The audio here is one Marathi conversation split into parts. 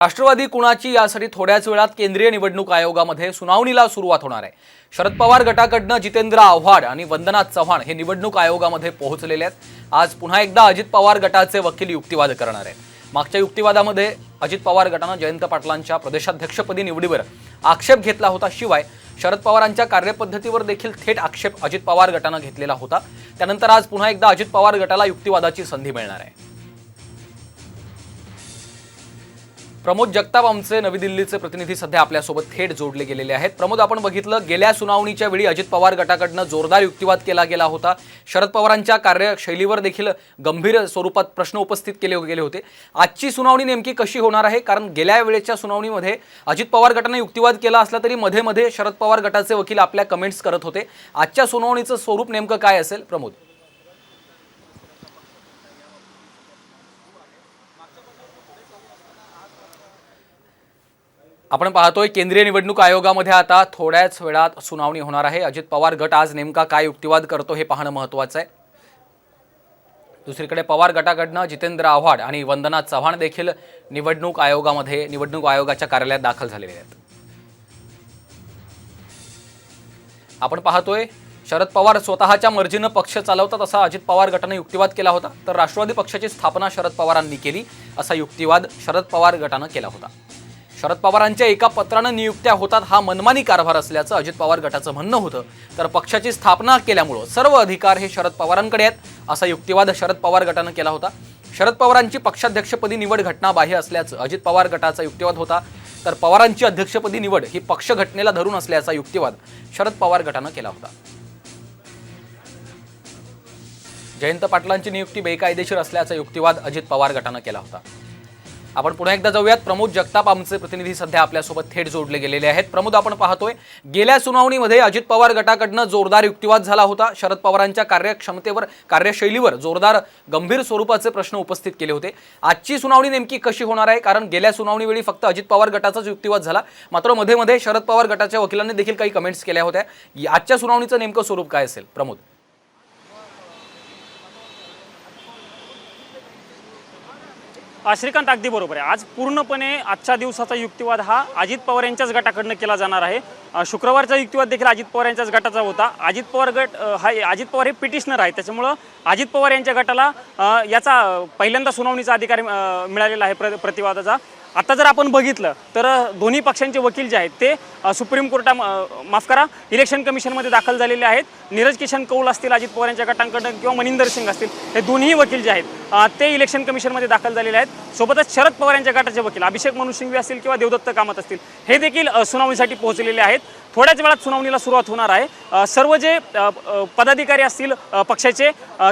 राष्ट्रवादी कुणाची यासाठी थोड्याच वेळात केंद्रीय निवडणूक आयोगामध्ये सुनावणीला सुरुवात होणार आहे। शरद पवार गटाकडनं जितेंद्र आव्हाड आणि वंदना चव्हाण हे निवडणूक आयोगामध्ये पोहोचलेले आहेत। आज पुन्हा एकदा अजित पवार गटाचे वकील युक्तिवाद करणार आहेत। मागच्या युक्तिवादामध्ये अजित पवार गटाने जयंत पाटलांच्या प्रदेशाध्यक्षपदी निवडीवर आक्षेप घेतला होता। शिवाय शरद पवारांच्या कार्यपद्धतीवर देखील थेट आक्षेप अजित पवार गटाने घेतलेला होता। त्यानंतर आज पुन्हा एकदा अजित पवार गटाला युक्तिवादाची संधी मिळणार आहे। प्रमोद जगताप आमचे नवी दिल्लीचे प्रतिनिधी सध्या आपल्यासोबत थेट जोडले गेलेले आहेत। प्रमोद, आपण बघितलं गेल्या सुनावणीच्या वेळी अजित पवार गटाकडनं जोरदार युक्तिवाद केला गेला होता। शरद पवारांच्या कार्यशैलीवर देखील गंभीर स्वरूपात प्रश्न उपस्थित केले गेले होते। आजची सुनावणी नेमकी कशी होणार आहे? कारण गेल्या वेळेच्या सुनावणीमध्ये अजित पवार गटाने युक्तिवाद केला असला तरी मध्ये मध्ये शरद पवार गटाचे वकील आपल्या कमेंट्स करत होते। आजच्या सुनावणीचं स्वरूप नेमकं काय असेल प्रमोद? आपण पाहतोय केंद्रीय निवडणूक आयोगामध्ये आता थोड्याच वेळात सुनावणी होणार आहे। अजित पवार गट आज नेमका काय युक्तिवाद करतो हे पाहणं महत्त्वाचं आहे। दुसरीकडे पवार गटाकडनं जितेंद्र आव्हाड आणि वंदना चव्हाण देखील निवडणूक आयोगाच्या कार्यालयात दाखल झालेले आहेत। आपण पाहतोय शरद पवार स्वतःच्या मर्जीने पक्ष चालवतात असा अजित पवार गटाने युक्तिवाद केला होता, तर राष्ट्रवादी पक्षाची स्थापना शरद पवारांनी केली असा युक्तिवाद शरद पवार गटाने केला होता। शरद पवारांच्या एका पत्राने नियुक्त्या होतात हा मनमानी कारभार असल्याचं अजित पवार गटाचं म्हणणं होतं, तर पक्षाची स्थापना केल्यामुळे सर्व अधिकार हे शरद पवारांकडे आहेत असा युक्तिवाद शरद पवार गटाने केला होता। शरद पवारांची पक्षाध्यक्षपदी निवड घटनाबाह्य असल्याचं अजित पवार गटाचा युक्तिवाद होता, तर पवारांची अध्यक्षपदी निवड ही पक्ष घटनेला धरून असल्याचा युक्तिवाद शरद पवार गटाने केला होता। जयंत पाटलांची नियुक्ती बेकायदेशीर असल्याचा युक्तिवाद अजित पवार गटाने केला होता। आपण पुन्हा एकदा जाऊयात। प्रमोद जगताप आमचे प्रतिनिधी सध्या आपल्यासोबत थेट जोडले गेलेले आहेत। प्रमोद, आपण पाहतोय गेल्या सुनावणीमध्ये अजित पवार गटाकडनं जोरदार युक्तिवाद झाला होता। शरद पवारांच्या कार्यशैलीवर जोरदार गंभीर स्वरूपाचे प्रश्न उपस्थित केले होते। आजची सुनावणी नेमकी कशी होणार आहे? कारण गेल्या सुनावणीवेळी फक्त अजित पवार गटाचाच युक्तिवाद झाला, मात्र मध्ये मध्ये शरद पवार गटाच्या वकिलांनी देखील काही कमेंट्स केल्या होत्या। आजच्या सुनावणीचं नेमकं स्वरूप काय असेल प्रमोद? श्रीकांत, अगदी बरोबर आहे। आज पूर्णपणे आजच्या दिवसाचा युक्तिवाद हा अजित पवार यांच्याच गटाकडनं केला जाणार आहे। शुक्रवारचा युक्तिवाद देखील अजित पवार यांच्याच गटाचा होता। अजित पवार हे पिटिशनर आहे, त्याच्यामुळं अजित पवार यांच्या गटाला याचा पहिल्यांदा सुनावणीचा अधिकार मिळालेला आहे प्रतिवादाचा। आता जर आपण बघितलं तर दोन्ही पक्षांचे वकील जे आहेत ते सुप्रीम इलेक्शन कमिशनमध्ये दाखल झालेले आहेत। नीरज किशन कौल असतील अजित पवार यांच्या गटांकडून किंवा मनिंदर सिंग असतील, हे दोन्ही वकील जे आहेत ते इलेक्शन कमिशनमध्ये दाखल झालेले आहेत। सोबतच शरद पवार यांच्या गटाचे वकील अभिषेक मनु सिंघवी असतील किंवा देवदत्त कामत असतील, हे देखील सुनावणीसाठी पोहोचलेले आहेत। थोड्याच वेळात सुनावणीला सुरुवात होणार आहे। सर्व जे पदाधिकारी असतील पक्षाचे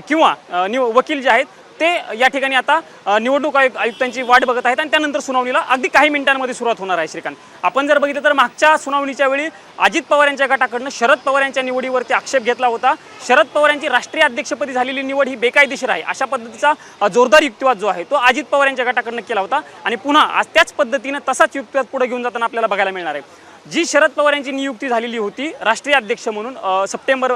किंवा वकील जे आहेत ते या ठिकाणी आता निवडणूक आयुक्तांची वाट बघत आहेत आणि त्यानंतर सुनावणीला अगदी काही मिनिटांमध्ये सुरुवात होणार आहे। श्रीकांत, आपण जर बघितलं तर मागच्या सुनावणीच्या वेळी अजित पवार यांच्या गटाकडनं शरद पवार यांच्या निवडीवरती आक्षेप घेतला होता। शरद पवार यांची राष्ट्रीय अध्यक्षपदी झालेली निवड ही बेकायदेशीर आहे अशा पद्धतीचा जोरदार युक्तिवाद जो आहे तो अजित पवार यांच्या गटाकडनं केला होता आणि पुन्हा आज त्याच पद्धतीने तसाच युक्तिवाद पुढे घेऊन जाताना आपल्याला बघायला मिळणार आहे। जी शरद पवार यांची नियुक्ती झालेली होती राष्ट्रीय अध्यक्ष म्हणून सप्टेंबर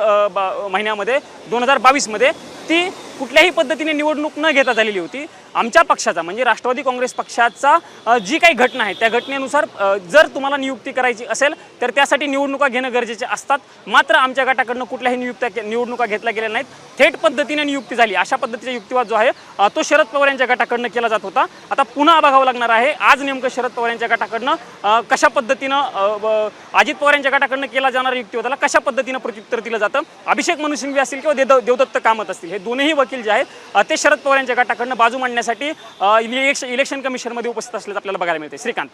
महिन्यामध्ये 2022 मध्ये, ती कुठल्याही पद्धतीने निवडणूक न घेता झालेली होती। आमच्या पक्षाचा म्हणजे राष्ट्रवादी काँग्रेस पक्षाचा जी काही घटना आहे त्या घटनेनुसार जर तुम्हाला नियुक्ती करायची असेल तर त्यासाठी निवडणुका घेणं गरजेचे असतात, मात्र आमच्या गटाकडनं कुठल्याही निवडणुका घेतल्या गेल्या नाहीत, थेट पद्धतीने नियुक्ती झाली अशा पद्धतीचा युक्तिवाद जो आहे तो शरद पवार यांच्या गटाकडनं केला जात होता। आता पुन्हा बघावं लागणार आहे आज नेमकं शरद पवार यांच्या गटाकडनं कशा पद्धतीनं अजित पवार यांच्या गटाकडनं केला जाणारा युक्तिवादाला कशा पद्धतीनं प्रत्युत्तर दिलं जातं। अभिषेक मनु सिंघवी असतील किंवा देवदत्त कामत असतील, हे दोन्ही वकील जे आहेत ते शरद पवार यांच्या गटाकडनं बाजू मांडण्यासाठी इलेक्शन कमिशनमध्ये उपस्थित असल्याचं आपल्याला बघायला मिळते। श्रीकांत,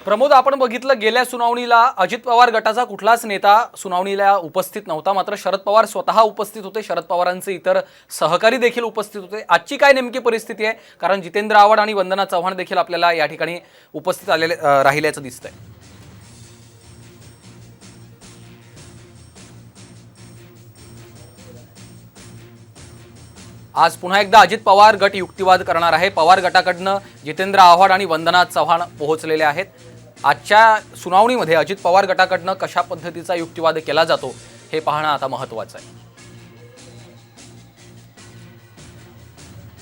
प्रमोद, आपण बघितलं गेल्या सुनावणीला अजित पवार गटाचा कुठलाच नेता सुनावणीला उपस्थित नव्हता, मात्र शरद पवार स्वतः उपस्थित होते, शरद पवारांचे इतर सहकारी देखील उपस्थित होते। आजची काय नेमकी परिस्थिती आहे? कारण जितेंद्र आव्हाड आणि वंदना चव्हाण देखील आपल्याला या ठिकाणी उपस्थित राहिल्याचं दिसतंय। आज पुन्हा एकदा अजित पवार गट युक्तिवाद करणार आहे। पवार गटाकडनं जितेंद्र आव्हाड आणि वंदना चव्हाण पोहोचलेले आहेत। आजच्या सुनावणीमध्ये अजित पवार गटाकडनं कशा पद्धतीचा युक्तिवाद केला जातो हे पाहणं आता महत्त्वाचं आहे।